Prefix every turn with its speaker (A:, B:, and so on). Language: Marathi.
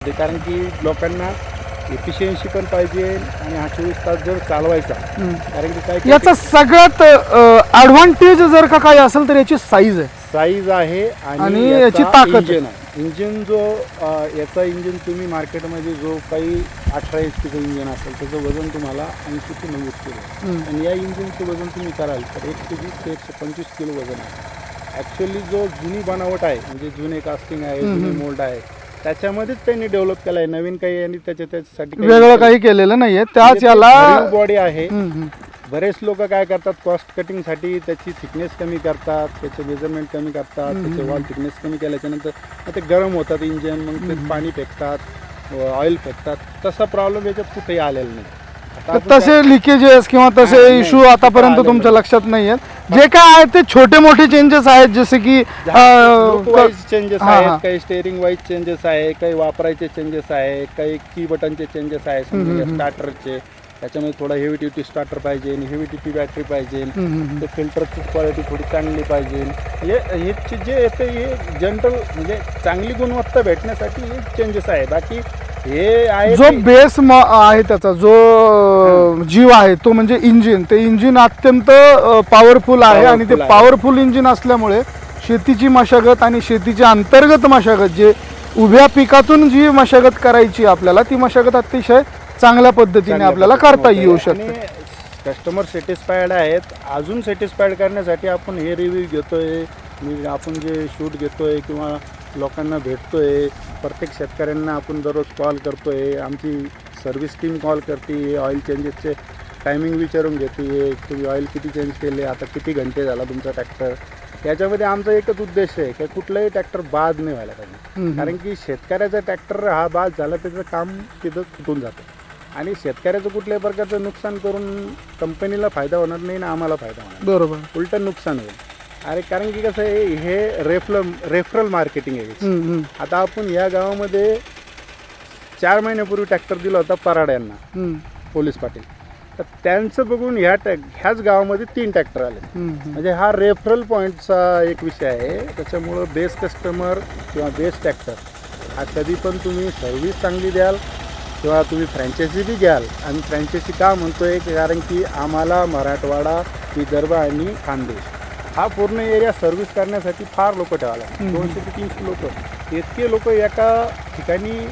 A: कारण की लोकांना एफिशियन्सी पण पाहिजे आणि हा 24 तास जर चालवायचा कारण की काय
B: याचा सगळ्यात ॲडव्हान्टेज जर का काही असेल तर याची साईज आहे
A: साईज आहे
B: आणि
A: याचा
B: याची ताकद आहे.
A: इंजिन आहे. इंजिन जो याचा इंजिन तुम्ही मार्केटमध्ये जो काही 18 HP चं इंजिन असेल त्याचं वजन तुम्हाला 80 ते 90 किलो आणि या इंजिनचं वजन तुम्ही कराल तर 120 ते 125 किलो वजन आहे. ॲक्च्युअली जो जुनी बनावट आहे म्हणजे जुने कास्टिंग आहे जुने मोल्ड आहे त्याच्यामध्येच त्यांनी डेव्हलप केलं आहे. नवीन काही आणि त्याच्यासाठी
B: वेगळं काही केलेलं नाहीये त्याच याला
A: बॉडी आहे. बरेच लोक काय करतात कॉस्ट कटिंगसाठी त्याची थिकनेस कमी करतात त्याचे मेजरमेंट कमी करतात त्याचे वॉल थिकनेस कमी केल्याच्यानंतर मग ते गरम होतात इंजन मग ते पाणी फेकतात ऑइल फेकतात. तसा प्रॉब्लेम याच्यात कुठेही आलेला नाही. आता आपण
B: तसे लिकेजेस किंवा तसे
A: नाही,
B: इश्यू आतापर्यंत
A: आलेलं
B: तुमच्या
A: नाही.
B: लक्षात नाही आहेत. जे काय आहे ते छोटे मोठे चेंजेस आहेत जसे की
A: वाईज चेंजेस
B: हा,
A: आहेत
B: हा.
A: काही स्टेअरिंग वाईज चेंजेस आहे काही वापरायचे चेंजेस आहे काही की बटनचे चेंजेस आहे समजा स्टार्टरचे त्याच्यामध्ये थोडा हेवी ड्युटी स्टार्टर पाहिजे हेवी ड्युटी बॅटरी पाहिजे ते फिल्टरची क्वालिटी थोडी चांगली पाहिजे. हे जे येते हे जनरल म्हणजे चांगली गुणवत्ता भेटण्यासाठी हे चेंजेस आहे. बाकी हे आहे
B: जो बेस आहे त्याचा जो जीव आहे तो म्हणजे इंजिन ते इंजिन अत्यंत पॉवरफुल आहे आणि ते
A: Powerful आहे.
B: पॉवरफुल इंजिन असल्यामुळे शेतीची मशागत आणि शेतीची अंतर्गत मशागत जे उभ्या पिकातून जी मशागत करायची आपल्याला ती मशागत अतिशय चांगल्या पद्धतीने आपल्याला करता येऊ शकते.
A: कस्टमर सॅटिस्फाईड आहेत. अजून सॅटिस्फाईड करण्यासाठी आपण हे रिव्ह्यू घेतोय आपण जे शूट घेतोय किंवा लोकांना भेटतोय प्रत्येक शेतकऱ्यांना आपण दररोज कॉल करतोय आमची सर्व्हिस टीम कॉल करते ऑइल चेंजेसचे टायमिंग विचारून घेते तुम्ही ऑइल किती चेंज केले आता किती घंटे झाला तुमचा ट्रॅक्टर. याच्यामध्ये आमचा एकच उद्देश आहे की कुठलाही ट्रॅक्टर बाद नाही व्हायला पाहिजे. कारण की शेतकऱ्याचा ट्रॅक्टर हा बाद झाला त्याचं काम तिथं तुटून जातं आणि शेतकऱ्याचं कुठल्याही प्रकारचं नुकसान करून कंपनीला फायदा होणार नाही ना आम्हाला फायदा होणार
B: बरोबर
A: उलटं नुकसान होईल. अरे कारण की कसं आहे हे रेफरल मार्केटिंग आहे. आता आपण या गावामध्ये 4 महिन्यापूर्वी ट्रॅक्टर दिला होता पराड यांना पोलीस पाटील तर त्यांचं बघून ह्याच गावामध्ये 3 ट्रॅक्टर आले. म्हणजे हा रेफरल पॉईंटचा एक विषय आहे. त्याच्यामुळं बेस्ट कस्टमर किंवा बेस्ट ट्रॅक्टर हा कधी पण तुम्ही सर्व्हिस चांगली द्याल किंवा तुम्ही फ्रँचायझी बी घ्याल. आम्ही फ्रँचायझी का म्हणतोय कारण की आम्हाला मराठवाडा विदर्भ आणि खानदेश हा पूर्ण एरिया सर्व्हिस करण्यासाठी फार लोक ठेवायला 200 ते 300 लोक इतके लोक एका ठिकाणी